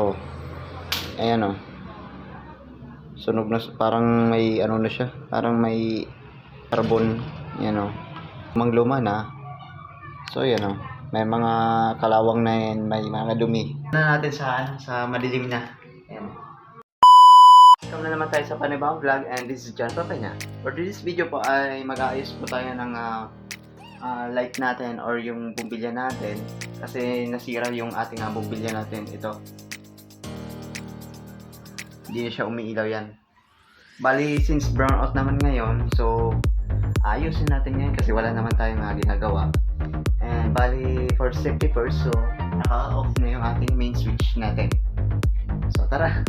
Oh, ayan oh. Sunog na, parang may ano na siya, parang may carbon, yan oh. Luma na. So yan oh. May mga kalawang na yan, may mga dumi. Na natin sa madilim na. Ayan. Welcome na naman tayo sa panibawang vlog, and this is John Papanya. For this video po ay mag-aayos po tayo ng light natin or yung bumbilya natin kasi nasira yung ating bumbilya natin. Ito, hindi na siya umiilaw yan. Bali, since brown out naman ngayon, so ayusin natin ngayon kasi wala naman tayong ginagawa. And bali, for safety first, so naka-off na yung ating main switch natin. So tara!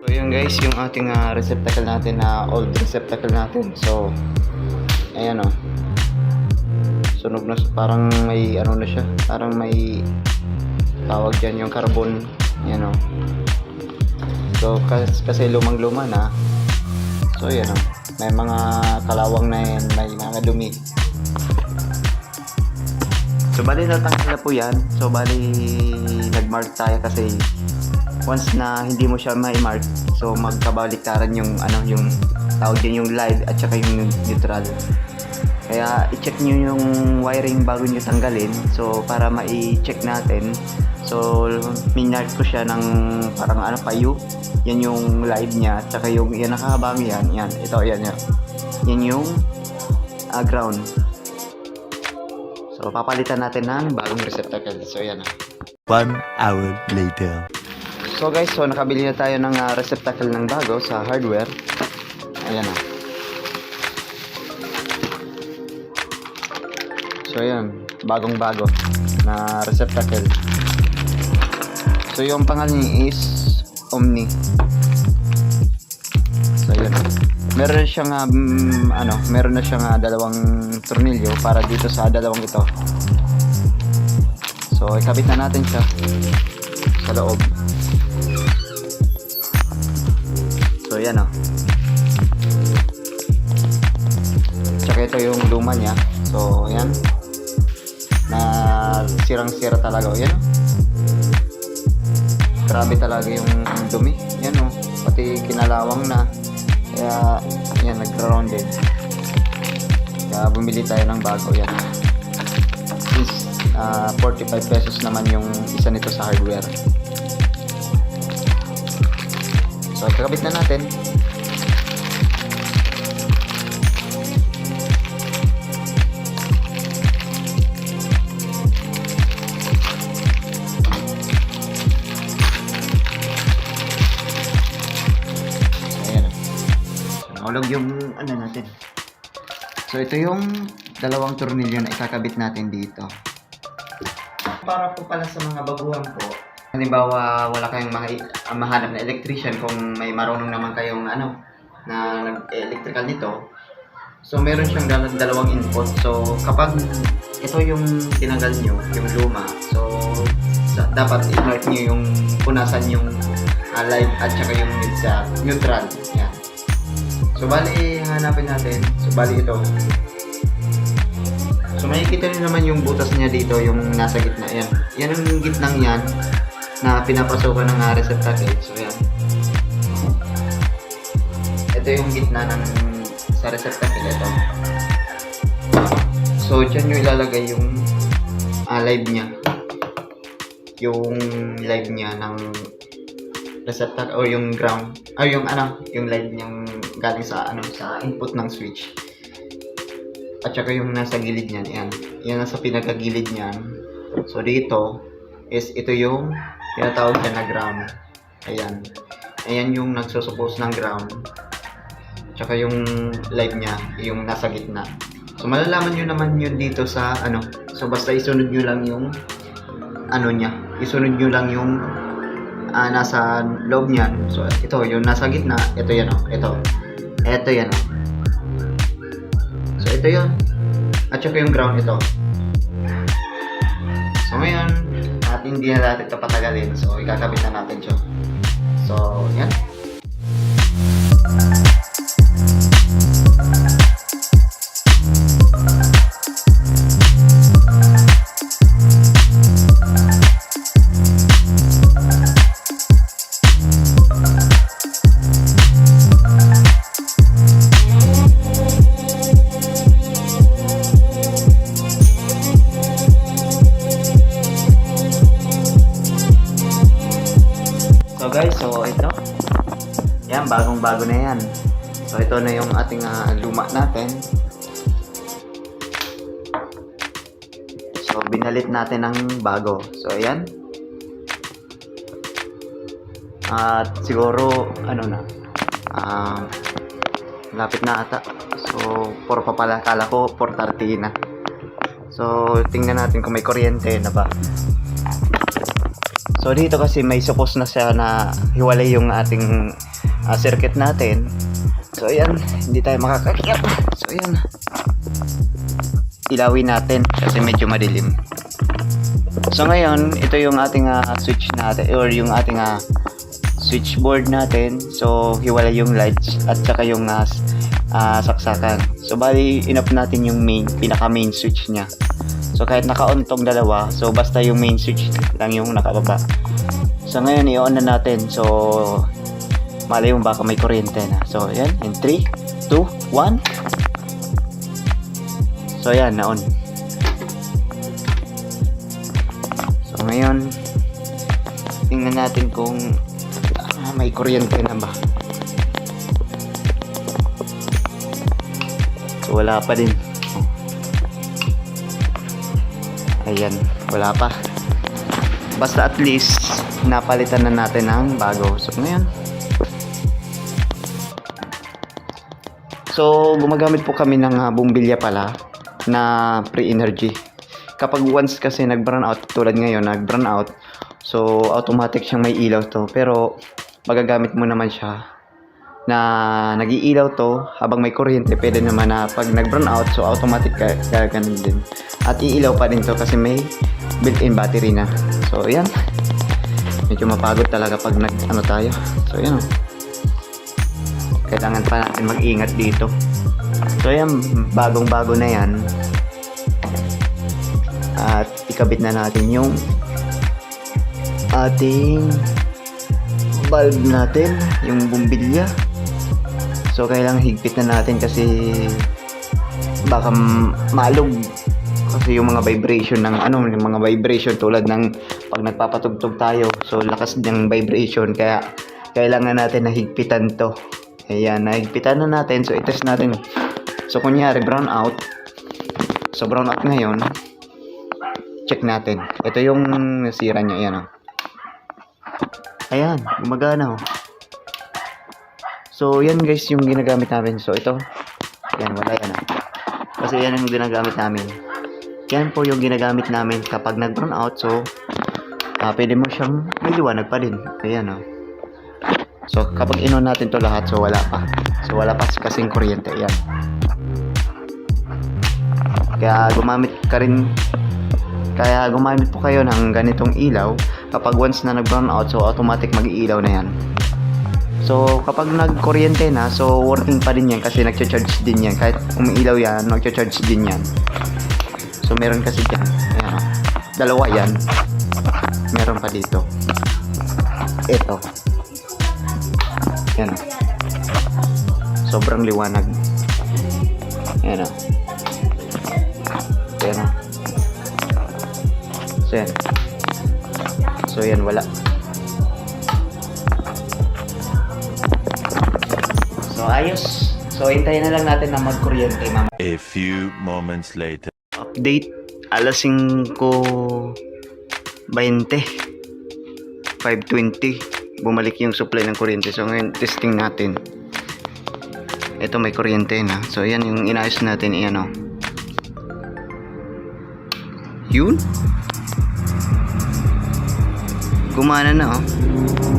So yun guys, yung ating receptacle natin old receptacle natin. So ayan oh. Sunog na, parang may ano na siya, parang may tawag dyan yung carbon. Ayan oh. So kasi lumang-luma na. So ayan oh. May mga kalawang na yan, may mga dumi. So bali natanggal na po yan. So bali nag-mark tayo kasi once na hindi mo siya ma-mark, so magkabaliktaran yung yung tawag din yung live at saka yung neutral. Kaya i-check nyo yung wiring bago nyo tanggalin. So para ma-check natin, so minark ko siya ng parang payo. Yan yung live niya at saka yung yan nakahabang yan. Ito yan. Yan yung ground. So papalitan natin ng bagong receptacle. So yan 1 hour later. So guys, so nakabili na tayo ng receptacle ng bago sa hardware. Ayan na. So ayan, bagong-bago na receptacle. So yung pangalan niya is Omni. So ayan. Meron siyang meron na siyang dalawang tornilyo para dito sa dalawang ito. So ikabit na natin siya sa loob. So yan oh. Tsaka ito yung luma niya. So yan. Na sirang-sira talaga oh. Yan oh. Grabe talaga yung dumi. Yan oh. Pati kinalawang na. Kaya yan, nag-rounded. Kaya bumili tayo ng bago. Yan. Since 45 pesos naman yung isa nito sa hardware. So, kakabit na natin. Ayan. Nahulog yung natin. So, ito yung dalawang tornilyo na ikakabit natin dito. Para po pala sa mga baguhan po, halimbawa wala kayong mahanap na electrician, kung may marunong naman kayong na nag-electrical nito, so meron siyang dalawang input. So kapag ito yung tinanggal nyo, yung luma, so dapat i-mark nyo yung punasan yung live at saka yung neutral. Yan. So bali hanapin natin. So bali ito. So makikita nyo naman yung butas niya dito, yung nasa gitna. Yan. Yan ang gitnang yan na pinapasukan ng receptacle. So yan. Ito yung gitna sa receptacle. Ito. So dyan nyo ilalagay yung live niya. Yung live niya ng receptacle o yung ground. Yung live niyang galing sa sa input ng switch. at saka yung nasa gilid niyan, yan. Yan nasa pinakagilid niyan. So dito is ito yung tinatawag niya na ground. Ayan. Ayan yung nagsusuppose ng ground. Tsaka yung light niya, yung nasa gitna. So malalaman nyo naman yun dito sa ano. So basta isunod nyo lang yung ano niya. Isunod nyo lang yung nasa loob niyan. So ito yung nasa gitna. Ito yan o. Ito yan o. So ito yun. At saka yung ground ito. So ngayon, at hindi na natin ito patagalin. So ikakabit na natin siya. So yan. So guys, so ito. Yan, bagong-bago na yan. So ito na yung ating luma natin. So binalit natin ng bago. So ayan. At siguro ano na. Lapit na ata. So 4 pa pala, kala ko 4:30 na. So tingnan natin kung may kuryente na ba. So dito kasi may suppose na siya na hiwalay yung ating circuit natin. So ayan, hindi tayo makakakit. So ayan. Ilawin natin kasi medyo madilim. So ngayon, ito yung ating switch natin or yung ating switchboard natin. So hiwalay yung lights at saka yung saksakan. So bali in-off natin yung pinaka main switch niya. So kahit naka-on tong dalawa, so basta yung main switch lang yung nakababa. So ngayon i-on na natin. So malay mo baka may kuryente na. So ayan, in 3, 2, 1. So ayan, na-on. So ngayon tingnan natin kung may kuryente na ba. So wala pa din. Ayan, wala pa. Basta at least napalitan na natin ng bago. So ngayon, so gumagamit po kami ng bumbilya pala na pre-energy. Kapag once kasi nag-brown out, tulad ngayon nag-brown out, so automatic siyang may ilaw to. Pero magagamit mo naman siya na nag-iilaw to habang may kuryente. Pwede naman na pag nag-brown out, so automatic ganun din. At iilaw pa din to kasi may built-in battery na. So ayan, medyo mapagod talaga pag nag-ano tayo. So ayan, kailangan pa natin mag-ingat dito. So ayan, bagong-bago na yan. At ikabit na natin yung ating bulb natin, yung bumbilya. So kailangan higpit na natin kasi baka malog kasi yung mga vibration ng yung mga vibration tulad ng pag nagpapatugtog tayo. So lakas ng vibration kaya kailangan natin na higpitan to. Ayan, nahigpitan na natin. So i-test natin. So kunyari brown out. So brown out ngayon. Check natin. Ito yung nasira niya. Ayan o. Ayan, gumagana o. So yan guys yung ginagamit namin. So ito. Ayan, wala yan o. Kasi yan yung ginagamit namin. Yan po yung ginagamit namin kapag nag-brown out. So pwede mo siyang may liwanag pa din. Ayan o. So kapag in-on natin to lahat, so wala pa. So wala pa kasing kuryente. Ayan. Kaya gumamit po kayo ng ganitong ilaw kapag once na nag-brown out, so automatic mag-iilaw na yan. So kapag nag-kuryente na, so working pa din yan kasi nag-charge din yan. Kahit umiilaw yan, nag-charge din yan. So meron kasi dyan. Ayan, dalawa yan. Meron pa dito. Ito. Ayan. Sobrang liwanag. Ayan o. Ayan o. So yan. So yan, wala. So ayos. So, hintayin na lang natin na magkuryente, mama. A few moments later. Update, alas 5:20. 5:20. Bumalik yung supply ng kuryente. So, ngayon, testing natin. Ito, may kuryente na. So, yan yung inayos natin. Iyan, o. Yun. Gumana na, oh.